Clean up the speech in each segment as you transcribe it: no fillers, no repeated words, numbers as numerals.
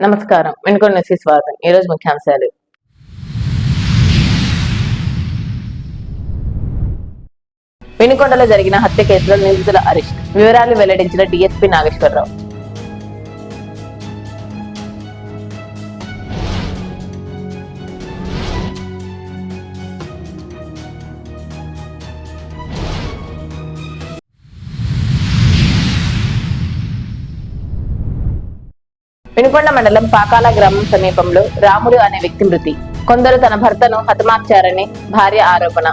నమస్కారం. వినుకొండ న్యూస్‌కి స్వాగతం. ఈరోజు ముఖ్యాంశాలు. వినుకొండలో జరిగిన హత్య కేసులో నిందితుల అరెస్ట్. వివరాలు వెల్లడించిన డీఎస్పీ నాగేశ్వరరావు. వినుకొండ మండలం పాకాల గ్రామం సమీపంలో రాముడు అనే వ్యక్తి మృతి. కొందరు తన భర్తను హతమార్చారని భార్య ఆరోపణ.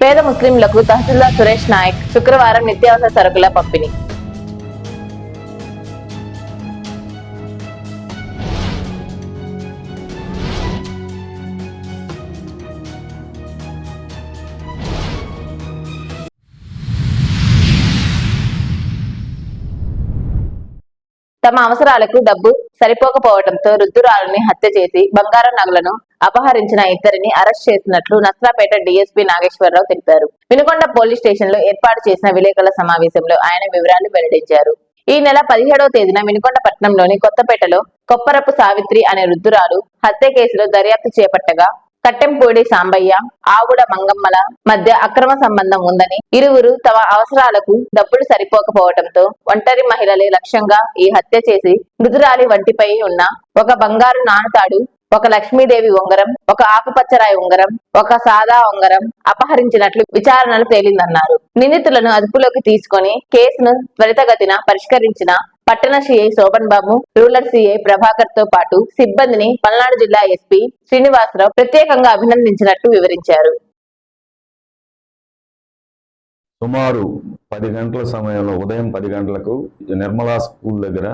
పేద ముస్లింలకు తహసీల్దార్ సురేష్ నాయక్ శుక్రవారం నిత్యావసర సరుకుల పంపిణీ. తమ అవసరాలకు డబ్బు సరిపోకపోవడంతో వృద్ధురాలిని హత్య చేసి బంగారం నగలను అపహరించిన ఇద్దరిని అరెస్ట్ చేసినట్లు నస్రాపేట డీఎస్పీ నాగేశ్వరరావు తెలిపారు. వినుకొండ పోలీస్ స్టేషన్ లో ఏర్పాటు చేసిన విలేకరుల సమావేశంలో ఆయన వివరాలు వెల్లడించారు. ఈ నెల 17వ తేదీన వినుకొండ పట్టణంలోని కొత్తపేటలో కొప్పరపు సావిత్రి అనే వృద్ధురాలు హత్య కేసులో దర్యాప్తు చేపట్టగా కట్టెంపూడి సాంబయ్య, ఆవుడ మంగమ్మల మధ్య అక్రమ సంబంధం ఉందని, ఇరువురు తమ అవసరాలకు డబ్బులు సరిపోకపోవడంతో ఒంటరి మహిళలే లక్ష్యంగా ఈ హత్య చేసి మృదురాలి వంటిపై ఉన్న ఒక బంగారు నాణతాడు, ఒక లక్ష్మీదేవి ఉంగరం, ఒక ఆకుపచ్చరాయి ఉంగరం, ఒక సాదా ఉంగరం అపహరించినట్లు విచారణలు తేలిందన్నారు. నిందితులను అదుపులోకి తీసుకుని కేసును త్వరితగతిన పరిష్కరించిన పట్టణ సిఐ శోభన్ బాబు, రూరల్ సిఐ ప్రభాకర్ తో పాటు సిబ్బందిని పల్నాడు జిల్లా ఎస్పీ శ్రీనివాసరావు ప్రత్యేకంగా అభినందించినట్టు వివరించారు. సుమారు 10 గంటల సమయంలో ఉదయం 10 గంటలకు నిర్మలా స్కూల్ దగ్గర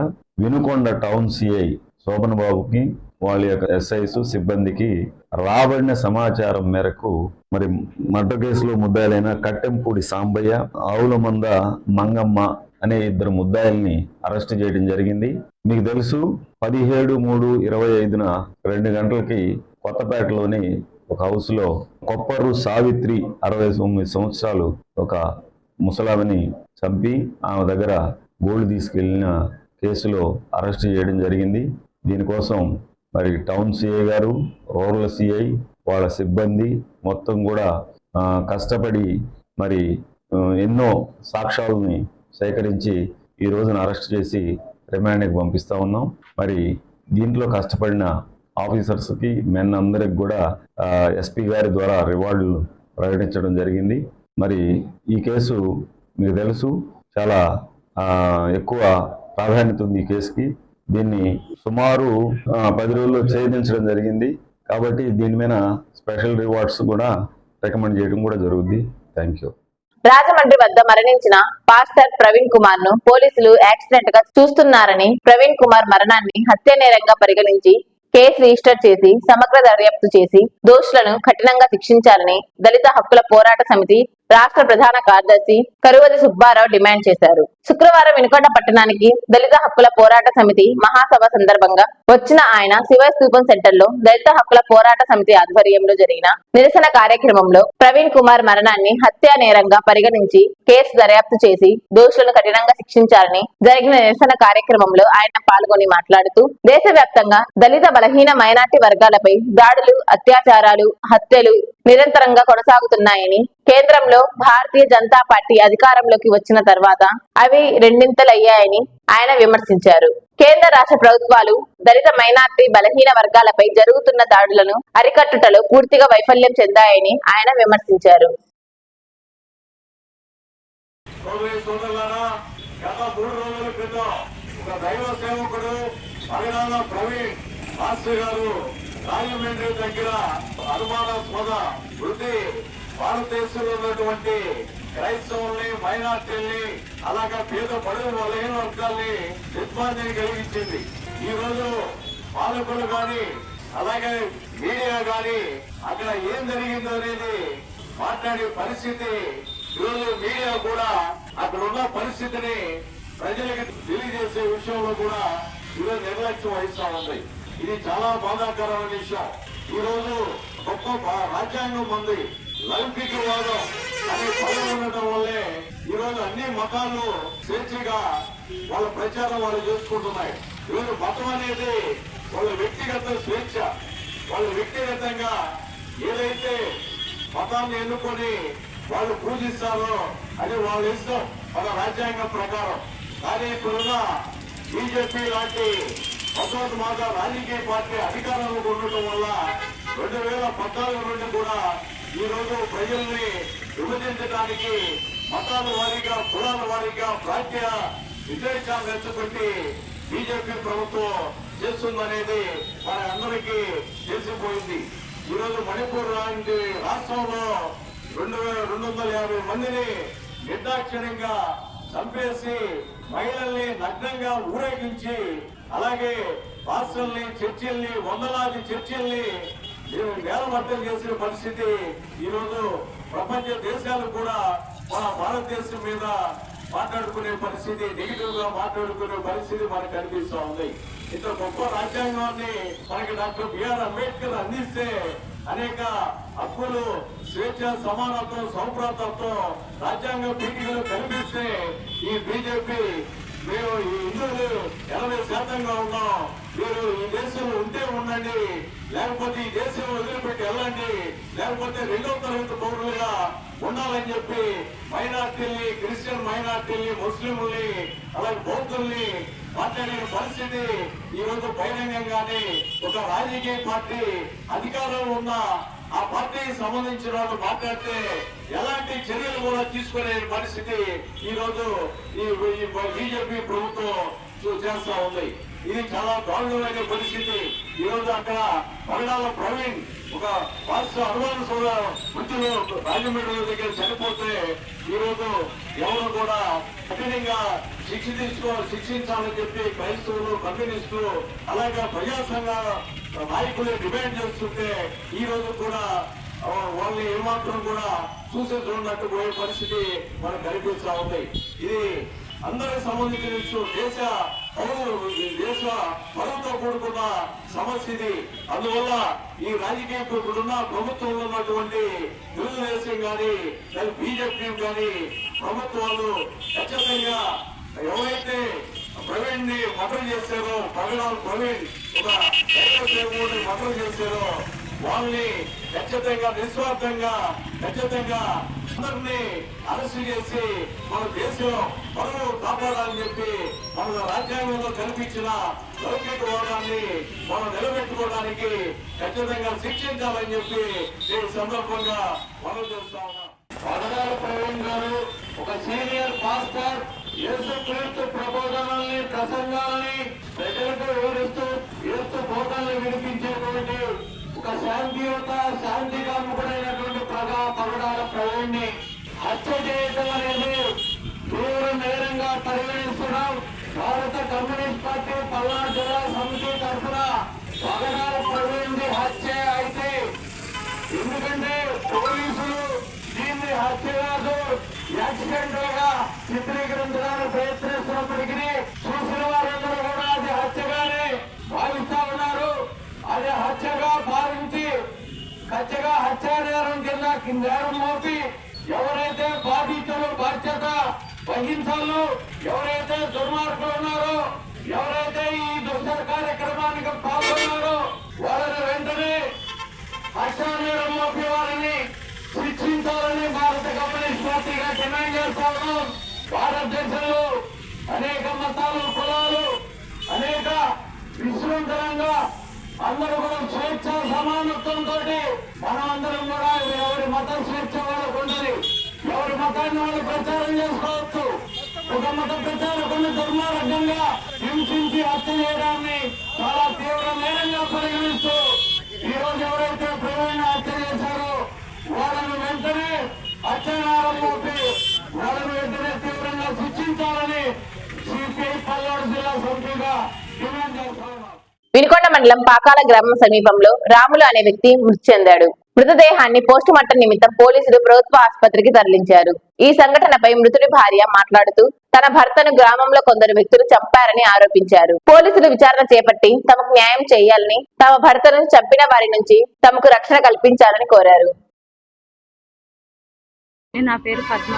వినుకొండ టౌన్ సిఐ శోభన్ బాబుకి వాళ్ళ యొక్క ఎస్ఐస్ సిబ్బందికి రాబడిన సమాచారం మేరకు మరి మర్డర్ కేసులో ముద్దాయిలైన కట్టెంపూడి సాంబయ్య, ఆవుల మంద మంగమ్మ అనే ఇద్దరు ముద్దాయిల్ని అరెస్ట్ చేయడం జరిగింది. మీకు తెలుసు 17/3/25న 2 గంటలకి కొత్తపేటలోని ఒక హౌస్ లో కొప్పరు సావిత్రి 69 సంవత్సరాలు ఒక ముసలావిని చంపి ఆమె దగ్గర గోల్డ్ తీసుకెళ్లిన కేసులో అరెస్ట్ చేయడం జరిగింది. దీనికోసం మరి టౌన్ సిఐ గారు, రూరల్ సిఐ, వాళ్ళ సిబ్బంది మొత్తం కూడా కష్టపడి మరి ఎన్నో సాక్ష్యాలని సేకరించి ఈ రోజున అరెస్ట్ చేసి రిమాండ్కి పంపిస్తా ఉన్నాం. మరి దీంట్లో కష్టపడిన ఆఫీసర్స్కి మెన్ అందరికి కూడా ఎస్పీ గారి ద్వారా రివార్డులు ప్రకటించడం జరిగింది. మరి ఈ కేసు మీకు తెలుసు చాలా ఎక్కువ ప్రాధాన్యత ఉంది ఈ కేసుకి. దీన్ని సుమారు 10 రోజుల్లో ఛేదించడం జరిగింది. కాబట్టి దీని మీద స్పెషల్ రివార్డ్స్ కూడా రికమెండ్ చేయడం కూడా జరుగుద్ది. Thank you. రాజమండ్రి వద్ద మరణించిన పాస్టర్ ప్రవీణ్ కుమార్ ను పోలీసులు యాక్సిడెంట్ గా చూస్తున్నారని, ప్రవీణ్ కుమార్ మరణాన్ని హత్య నేరంగా పరిగణించి కేసు రిజిస్టర్ చేసి సమగ్ర దర్యాప్తు చేసి దోషులను కఠినంగా శిక్షించాలని దళిత హక్కుల పోరాట సమితి రాష్ట్ర ప్రధాన కార్యదర్శి కరువది సుబ్బారావు డిమాండ్ చేశారు. శుక్రవారం వినుకొండ పట్టణానికి దళిత హక్కుల పోరాట సమితి మహాసభ సందర్భంగా వచ్చిన ఆయన శివస్తూపం సెంటర్ లో దళిత హక్కుల పోరాట సమితి ఆధ్వర్యంలో జరిగిన నిరసన కార్యక్రమంలో ప్రవీణ్ కుమార్ మరణాన్ని హత్యా నేరంగా పరిగణించి కేసు దర్యాప్తు చేసి దోషులను కఠినంగా శిక్షించాలని జరిగిన నిరసన కార్యక్రమంలో ఆయన పాల్గొని మాట్లాడుతూ దేశవ్యాప్తంగా దళిత బలహీన మైనార్టీ వర్గాలపై దాడులు, అత్యాచారాలు, హత్యలు నిరంతరంగా కొనసాగుతున్నాయని, కేంద్రంలో భారతీయ జనతా పార్టీ అధికారంలోకి వచ్చిన తర్వాత అవి రెండింతలయ్యాయని ఆయన విమర్శించారు. కేంద్ర రాష్ట్ర ప్రభుత్వాలు దళిత మైనార్టీ బలహీన వర్గాలపై జరుగుతున్న దాడులను అరికట్టుటలో పూర్తిగా వైఫల్యం చెందాయని ఆయన విమర్శించారు. రాజమండ్రి దగ్గర అనుమానాస్పద వృద్ధి భారతదేశంలో ఉన్నటువంటి క్రైస్తవుల్ని, మైనార్టీల్ని, అలాగే పేద బడుగు బలహీన వర్గాల్ని దిగ్బాంతిని కలిగించింది. ఈ రోజు పాలకులు గాని అలాగే మీడియా గాని అక్కడ ఏం జరిగిందో అనేది మాట్లాడే పరిస్థితి, ఈరోజు మీడియా కూడా అక్కడ ఉన్న పరిస్థితిని ప్రజలకు తెలియజేసే విషయంలో కూడా ఈరోజు నిర్లక్ష్యం వహిస్తా ఉంది. ఇది చాలా బాధాకరమైన విషయం. ఈ రోజు గొప్ప రాజ్యాంగం ఉంది, లౌకికవాదం అనే పదం ఉండటం వల్లే ఈ రోజు అన్ని మతాలు స్వేచ్ఛగా వాళ్ళ ప్రచారం వాళ్ళు చేసుకుంటున్నాయి. ఈరోజు మతం అనేది వాళ్ళ వ్యక్తిగత స్వేచ్ఛ, వాళ్ళు వ్యక్తిగతంగా ఏదైతే మతాన్ని ఎన్నుకొని వాళ్ళు పూజిస్తారో అది వాళ్ళ ఇష్టం మన రాజ్యాంగం ప్రకారం. కానీ ఇప్పుడున్న బీజేపీ లాంటి భగవద్మాత రాజకీయ పార్టీ అధికారంలో ఉండటం వల్ల 2014 నుండి కూడా ఈ రోజు ప్రజల్ని విభజించడానికి మతాల వారీగా కులాల వారీగా ప్రాంతీయ విద్వేషాలు రెచ్చగొట్టి బీజేపీ ప్రభుత్వం చేస్తుందనేది మన అందరికీ తెలిసిపోయింది. ఈ రోజు మణిపూర్ లాంటి రాష్ట్రంలో 2250 మందిని నిర్దాక్షిణ్యంగా చంపేసి మహిళల్ని నగ్నంగా ఊరేగించి, అలాగే పాస్టర్ల్ని, చర్చిల్ని, వందలాది చర్చిల్ని నేలమట్టం చేసిన పరిస్థితి ఈరోజు ప్రపంచ దేశాలు కూడా మన భారతదేశం మీద మాట్లాడుకునే పరిస్థితి, నెగిటివ్ గా మాట్లాడుకునే పరిస్థితి మనకు కనిపిస్తూ ఉంది. ఇంత గొప్ప రాజ్యాంగాన్ని మనకి డాక్టర్ బిఆర్ అంబేద్కర్ అందిస్తే అనేక హక్కులు, స్వేచ్ఛ, సమానత్వం, సౌభ్రాతత్వం రాజ్యాంగ పీఠికలు కల్పిస్తే ఈ బీజేపీ మేము ఈ హిందువులు 80% ఉన్నాం, మీరు ఈ దేశంలో ఉంటే ఉండండి, లేకపోతే ఈ దేశం వదిలిపెట్టి వెళ్ళండి, లేకపోతే 2వ తరగతి పౌరులుగా ఉండాలని చెప్పి మైనార్టీల్ని, క్రిస్టియన్ మైనార్టీల్ని, ముస్లింల్ని, అలాగే బౌద్ధుల్ని మాట్లాడిన పరిస్థితి ఈ రోజు బహిరంగంగానే ఒక రాజకీయ పార్టీ అధికారంలో ఉన్న ఆ పార్టీకి సంబంధించిన వాళ్ళు మాట్లాడితే ఎలాంటి చర్యలు కూడా తీసుకునే పరిస్థితి ఈ రోజు ఈ బీజేపీ ప్రభుత్వం చేస్తా ఉంది. ఇది చాలా దారుణమైన పరిస్థితి. ఈ రోజు అక్కడ పగడాల ప్రవీణ్ ఒక పాస్టర్ అనుమాన మృతులు రాజమండ్రి దగ్గర చనిపోతే ఈ రోజు ఎవరు కూడా కఠినంగా శిక్షించాలని చెప్పి క్రైస్తవులు, కమ్యూనిస్టులు, అలాగే ప్రజా సంఘాల నాయకులు డిమాండ్ చేస్తుంటే ఈ రోజు కూడా వాళ్ళని ఏమాత్రం కూడా చూసే చూడనట్టు పోయే పరిస్థితి మనకు కనిపిస్తా ఉంది. ఇది అందరికి సంబంధించిన విషయం. దేశ పరువుతో కూడుకున్న సమస్య ఇది. అందువల్ల ఈ రాజకీయ ఇప్పుడున్న ప్రభుత్వంలో ఉన్నటువంటి తెలుగుదేశం కానీ బీజేపీ కానీ ప్రభుత్వాలు ఖచ్చితంగా ఎవరైతే ప్రవీణ్ ని మర్డర్ చేశారో, పగడాల ప్రవీణ్ ఒక దైవ సేవకుడిని మర్డర్ చేశారో వాళ్ళని ఖచ్చితంగా నిస్వార్థంగా ఖచ్చితంగా అందరినీ అరెస్ట్ చేసి మన దేశం పరువు కాపాడాలని చెప్పి మన రాజ్యాంగంలో కల్పించిన లౌకికవాదాన్ని మనం నిలబెట్టుకోవడానికి ఖచ్చితంగా శిక్షించాలని చెప్పి ఈ సందర్భంగా మనం చేస్తా ఉన్నాం. పగడాల ప్రవీణ్ గారు ఒక సీనియర్ పాస్టర్, యేసుక్రీస్తు ప్రబోధనల్ని, ప్రసంగాలని ప్రజలకు వివరిస్తూ యేసు బోధనలు వినిపించేటువంటి ఒక శాంతియుత, శాంతి కాముకుడైనటువంటి పగడాల ప్రవీణ్ ని హత్య చేయడం అనేది తీవ్ర నేరంగా పరిగణిస్తున్నాం. భారత కమ్యూనిస్ట్ పార్టీ పల్నాడు జిల్లా సమితి తరఫున పగడాల ప్రవీణ్ ని హత్య అయితే, ఎందుకంటే పోలీసులు దీన్ని హత్య కాదు యాక్సిడెంటల్ గా చిత్రీకరించడానికి ప్రయత్నిస్తున్నప్పటికీ చూసిన వారందరూ కూడా అది హత్యగానే భావిస్తా ఉన్నారు. అది హత్యగా భావించి ఖచ్చితంగా హత్యా నేరం కింద నేరం మోపి ఎవరైతే బాధితులు బాధ్యత వహించాలో, ఎవరైతే దుర్మార్గులు ఉన్నారో, ఎవరైతే ఈ దుష్ట కార్యక్రమానికి పాల్గొన్నారో వాళ్ళని వెంటనే హత్యా నేరం మోపి వారిని శిక్షించాలని భారత కమ్యూనిస్ట్ పార్టీగా డిమాండ్ చేస్తా ఉన్నాం. భారతదేశంలో అనేక మతాలు, కులాలు, అనేక విశృంఖలంగా అందరూ కూడా స్వేచ్ఛ, సమానత్వంతో మనం అందరం కూడా ఎవరి మత స్వేచ్ఛ వాళ్ళకు ఉండాలి. ఎవరి మతాన్ని వాళ్ళు ప్రచారం చేసుకోవచ్చు. ఒక మత ప్రచారకుని దుర్మార్గంగా హింసించి హత్య చేయడాన్ని చాలా తీవ్ర నేరంగా పరిగణిస్తూ ఈ రోజు ఎవరైతే ప్రవీణ్ హత్య చేశారో వాళ్ళను వెంటనే హత్యానేరం మోపి వాళ్ళను వెంటనే తీవ్రంగా శిక్షించాలని సిపిఐ పల్నాడు జిల్లా సమితిగా డిమాండ్ చేస్తున్నారు. వినుకొండ మండలం పాకాల గ్రామం సమీపంలో రాములు అనే వ్యక్తి మృతి చెందాడు. మృతదేహాన్ని పోస్టుమార్టం నిమిత్తం పోలీసులు ప్రభుత్వ ఆసుపత్రికి తరలించారు. ఈ సంఘటనపై మృతుడి భార్య మాట్లాడుతూ తన భర్తను గ్రామంలో కొందరు వ్యక్తులు చంపారని ఆరోపించారు. పోలీసులు విచారణ చేపట్టి తమకు న్యాయం చేయాలని, తమ భర్తను చంపిన వారి నుంచి తమకు రక్షణ కల్పించాలని కోరారు. నా పేరు పద్మ.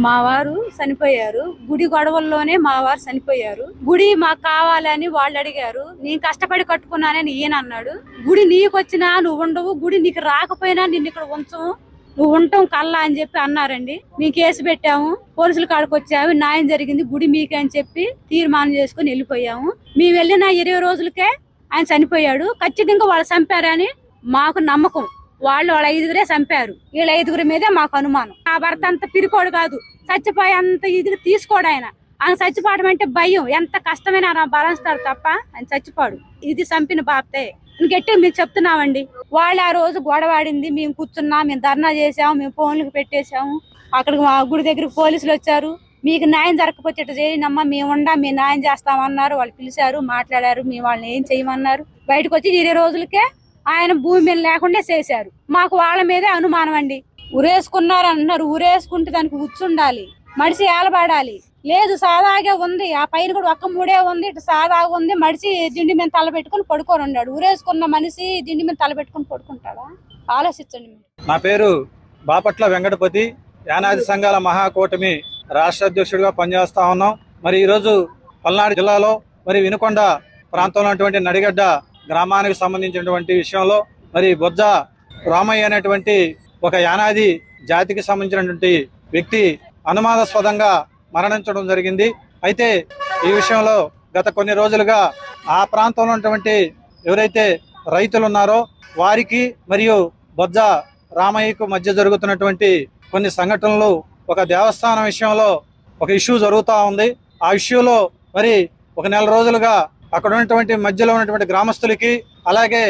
మా వారు చనిపోయారు. గుడి గొడవల్లోనే మా వారు చనిపోయారు. గుడి మాకు కావాలని వాళ్ళు అడిగారు. నేను కష్టపడి కట్టుకున్నానని ఈయన అన్నాడు. గుడి నీకు వచ్చినా నువ్వు ఉండవు, గుడి నీకు రాకపోయినా నిన్ను ఇక్కడ ఉంచము, నువ్వు ఉంటాం కల్లా అని చెప్పి అన్నారండి. మేము కేసు పెట్టాము, పోలీసుల కాడికి వచ్చాము, న్యాయం జరిగింది, గుడి మీకే అని చెప్పి తీర్మానం చేసుకుని వెళ్ళిపోయాము. మేము వెళ్ళిన 20 రోజులకే ఆయన చనిపోయాడు. ఖచ్చితంగా వాళ్ళు చంపారని మాకు నమ్మకం. వాళ్ళ 5గురే చంపారు. వీళ్ళ 5గురి మీదే మాకు అనుమానం. ఆ భర్త అంత పిరికోడు కాదు, చచ్చిపోయి అంత ఇది తీసుకోడు. ఆయన చచ్చిపోవడం అంటే భయం. ఎంత కష్టమైన భరిస్తాడు తప్ప ఆయన చచ్చిపోడు. ఇది చంపిన బాప్తే గట్టిగా మేము చెప్తున్నామండి. వాళ్ళు ఆ రోజు గొడవాడింది, మేము కూర్చున్నాం, మేము ధర్నా చేసాము, మేము ఫోన్లకు పెట్టేశాము. అక్కడికి మా గుడి దగ్గరికి పోలీసులు వచ్చారు. మీకు న్యాయం జరగకపోతే ఇట్లా చేయనమ్మా, మేము మేము న్యాయం చేస్తామన్నారు. వాళ్ళు పిలిచారు, మాట్లాడారు. మేము వాళ్ళని ఏం చేయమన్నారు. బయటకు వచ్చి 20 రోజులకే ఆయన భూమి మీద లేకుండా చేశారు. మాకు వాళ్ళ మీదే అనుమానం అండి. ఉరేసుకున్నారు అంటున్నారు. ఉరేసుకుంటే దానికి ఉచ్చుండాలి, మడిసి ఏలబడాలి. లేదు సాదాగే ఉంది, ఆ పైన కూడా ఒక్క మూడే ఉంది, ఇటు సాదాగా ఉంది. మడిసి దిండి మీద తల పెట్టుకుని పడుకొని ఉన్నాడు. ఉరేసుకున్న మనిషి దిండి మీద తల పెట్టుకుని పడుకుంటాడా? ఆలోచించండి. నా పేరు బాపట్ల వెంకటపతి. యానాది సంఘాల మహాకూటమి రాష్ట్ర అధ్యక్షుడిగా పనిచేస్తా ఉన్నాం. మరి ఈరోజు పల్నాడు జిల్లాలో మరి వినుకొండ ప్రాంతంలో ఉన్నటువంటి నడిగడ్డ గ్రామానికి సంబంధించినటువంటి విషయంలో మరి బొజ్జ రామయ్య అనేటువంటి ఒక యానాది జాతికి సంబంధించినటువంటి వ్యక్తి అనుమానాస్పదంగా మరణించడం జరిగింది. అయితే ఈ విషయంలో గత కొన్ని రోజులుగా ఆ ప్రాంతంలో ఉన్నటువంటి ఎవరైతే రైతులు ఉన్నారో వారికి మరియు బొజ్జ రామయ్యకు మధ్య జరుగుతున్నటువంటి కొన్ని సంఘటనలు, ఒక దేవస్థానం విషయంలో ఒక ఇష్యూ జరుగుతూ ఉంది. ఆ ఇష్యూలో మరి ఒక నెల రోజులుగా అక్కడ ఉన్నటువంటి మధ్యలో ఉన్నటువంటి గ్రామస్తులకి, అలాగే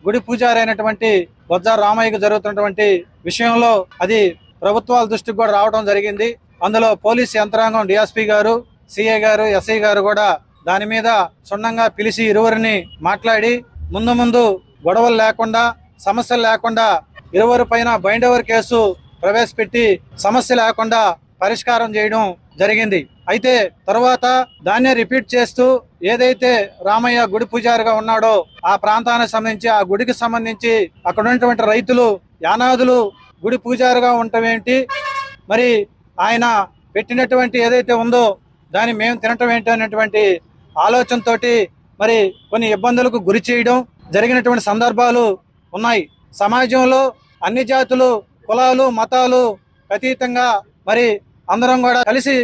గుడి పూజారి అయినటువంటి బొజ్జ రామయ్యకు జరుగుతున్నటువంటి విషయంలో అది ప్రభుత్వాల దృష్టికి కూడా రావడం జరిగింది. అందులో పోలీస్ యంత్రాంగం, డిఎస్పీ గారు, సిఐ గారు, ఎస్ఐ గారు కూడా దాని మీద క్షుణ్ణంగా పిలిచి ఇరువురిని మాట్లాడి ముందు గొడవలు లేకుండా, సమస్యలు లేకుండా ఇరువురి పైన బైండ్ ఓవర్ కేసు ప్రవేశపెట్టి సమస్య లేకుండా పరిష్కారం చేయడం జరిగింది. అయితే తర్వాత దాన్నే రిపీట్ చేస్తూ ఏదైతే రామయ్య గుడి పూజారిగా ఉన్నాడో ఆ ప్రాంతానికి సంబంధించి, ఆ గుడికి సంబంధించి అక్కడ ఉన్నటువంటి రైతులు, యానాదులు గుడి పూజారిగా ఉండటం ఏంటి, మరి ఆయన పెట్టినటువంటి ఏదైతే ఉందో దాన్ని మేము తినటం ఏంటి అనేటువంటి ఆలోచనతోటి మరి కొన్ని ఇబ్బందులకు గురి చేయడం జరిగినటువంటి సందర్భాలు ఉన్నాయి. సమాజంలో అన్ని జాతులు, కులాలు, మతాలు అతీతంగా మరి అందరం కూడా కలిసి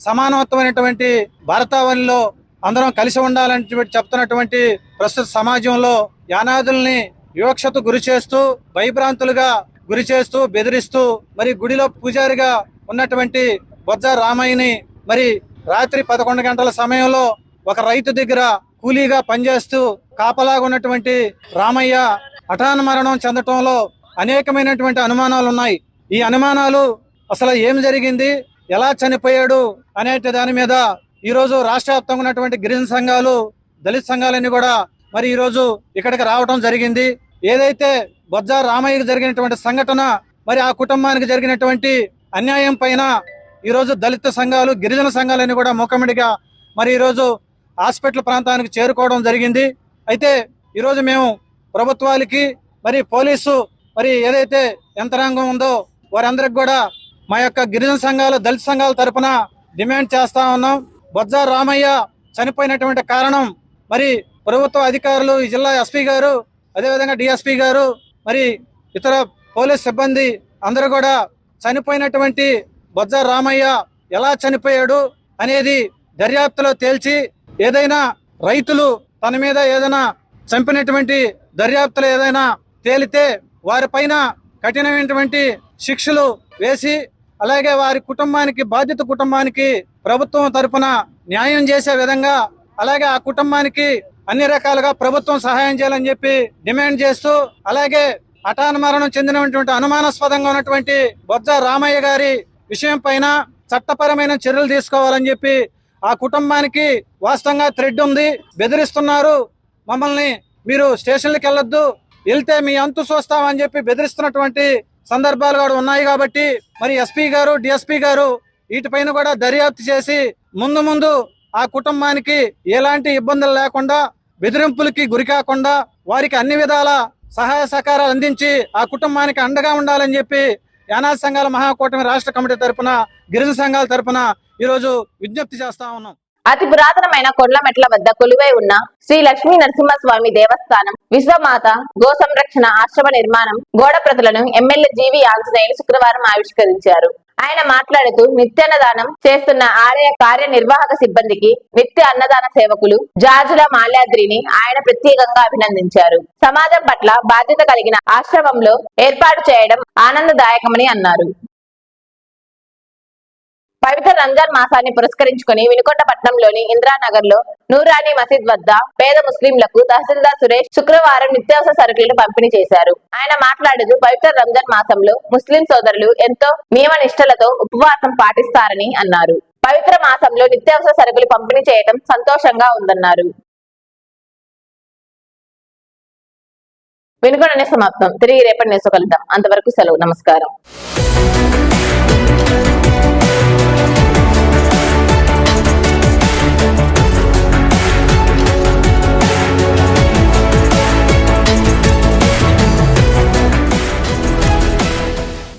సమానత్వమైనటువంటి భారతావనిలో అందరం కలిసి ఉండాలని చెప్తున్నటువంటి ప్రస్తుత సమాజంలో యానాదుల్ని వివక్షత గురి చేస్తూ, భయభ్రాంతులుగా గురి చేస్తూ, బెదిరిస్తూ మరి గుడిలో పూజారిగా ఉన్నటువంటి బొజ్జ రామయ్యని మరి రాత్రి 11 గంటల సమయంలో ఒక రైతు దగ్గర కూలీగా పనిచేస్తూ కాపలాగా ఉన్నటువంటి రామయ్య హఠాన్ మరణం చెందటంలో అనేకమైనటువంటి అనుమానాలు ఉన్నాయి. ఈ అనుమానాలు అసలు ఏం జరిగింది, ఎలా చనిపోయాడు అనే దాని మీద ఈరోజు రాష్ట్ర వ్యాప్తంగా ఉన్నటువంటి గిరిజన సంఘాలు, దళిత సంఘాలన్నీ కూడా మరి ఈరోజు ఇక్కడికి రావడం జరిగింది. ఏదైతే బొజ్జ రామయ్యకు జరిగినటువంటి సంఘటన, మరి ఆ కుటుంబానికి జరిగినటువంటి అన్యాయం పైన ఈరోజు దళిత సంఘాలు, గిరిజన సంఘాలన్నీ కూడా మూకమ్మడిగా మరి ఈరోజు హాస్పిటల్ ప్రాంతానికి చేరుకోవడం జరిగింది. అయితే ఈరోజు మేము ప్రభుత్వాలకి మరి పోలీసు మరి ఏదైతే యంత్రాంగం ఉందో వారందరికి కూడా మా యొక్క గిరిజన సంఘాలు, దళిత సంఘాల తరఫున డిమాండ్ చేస్తా ఉన్నాం. బొజ్జ రామయ్య చనిపోయినటువంటి కారణం మరి ప్రభుత్వ అధికారులు, ఈ జిల్లా ఎస్పీ గారు, అదేవిధంగా డిఎస్పీ గారు, మరి ఇతర పోలీస్ సిబ్బంది అందరూ కూడా చనిపోయినటువంటి బొజ్జ రామయ్య ఎలా చనిపోయాడు అనేది దర్యాప్తులో తేల్చి, ఏదైనా రైతులు తన మీద ఏదైనా చంపినటువంటి దర్యాప్తులో ఏదైనా తేలితే వారిపైన కఠినమైనటువంటి శిక్షలు వేసి, అలాగే వారి కుటుంబానికి, బాధిత కుటుంబానికి ప్రభుత్వం తరపున న్యాయం చేసే విధంగా, అలాగే ఆ కుటుంబానికి అన్ని రకాలుగా ప్రభుత్వం సహాయం చేయాలని చెప్పి డిమాండ్ చేస్తూ, అలాగే హఠాన్ మరణం చెందినటువంటి అనుమానాస్పదంగా ఉన్నటువంటి బొజ్జ రామయ్య గారి విషయం పైన చట్టపరమైన చర్యలు తీసుకోవాలని చెప్పి, ఆ కుటుంబానికి వాస్తవంగా థ్రెడ్ ఉంది, బెదిరిస్తున్నారు, మమ్మల్ని మీరు స్టేషన్లకు వెళ్ళొద్దు, వెళ్తే మీ అంతు చూస్తామని చెప్పి బెదిరిస్తున్నటువంటి సందర్భాలు కూడా ఉన్నాయి. కాబట్టి మరి ఎస్పీ గారు, డిఎస్పీ గారు వీటిపైన కూడా దర్యాప్తు చేసి ముందు ఆ కుటుంబానికి ఎలాంటి ఇబ్బందులు లేకుండా, బెదిరింపులకి గురి కాకుండా వారికి అన్ని విధాల సహాయ సహకారాలు అందించి ఆ కుటుంబానికి అండగా ఉండాలని చెప్పి యానాది సంఘాల మహాకూటమి రాష్ట్ర కమిటీ తరపున, గిరిజన సంఘాల తరపున ఈరోజు విజ్ఞప్తి చేస్తా ఉన్నాం. అతి పురాతనమైన కొండ్లమెట్ల వద్ద కొలువై ఉన్న శ్రీ లక్ష్మీ నరసింహస్వామి దేవస్థానం విశ్వమాత గో సంరక్షణ ఆశ్రమ నిర్మాణం గోడ ప్రతులను ఎమ్మెల్యే జీవి ఆంజనేయులు శుక్రవారం ఆవిష్కరించారు. ఆయన మాట్లాడుతూ నిత్యాన్నదానం చేస్తున్న ఆలయ కార్యనిర్వాహక సిబ్బందికి, నిత్య అన్నదాన సేవకులు జాజుల మాల్యాద్రిని ఆయన ప్రత్యేకంగా అభినందించారు. సమాజం పట్ల బాధ్యత కలిగిన ఆశ్రమంలో ఏర్పాటు చేయడం ఆనందదాయకమని అన్నారు. పవిత్ర రంజాన్ మాసాన్ని పురస్కరించుకుని వినుకొండ పట్టణంలోని ఇంద్రానగర్ లో నూరానీ మసీద్ వద్ద పేద ముస్లింలకు తహసీల్దార్ సురేష్ శుక్రవారం నిత్యావసర సరుకులను పంపిణీ చేశారు. ఆయన మాట్లాడుతూ పవిత్ర రంజాన్ మాసంలో ముస్లిం సోదరులు ఎంతో నియమ నిష్టలతో ఉపవాసం పాటిస్తారని అన్నారు. పవిత్ర మాసంలో నిత్యావసర సరుకులు పంపిణీ చేయడం సంతోషంగా ఉందన్నారు. వినుకొండ సమాప్తం. తిరిగి రేపటి న్యూస్ కలుద్దాం. అంతవరకు సెలవు. నమస్కారం.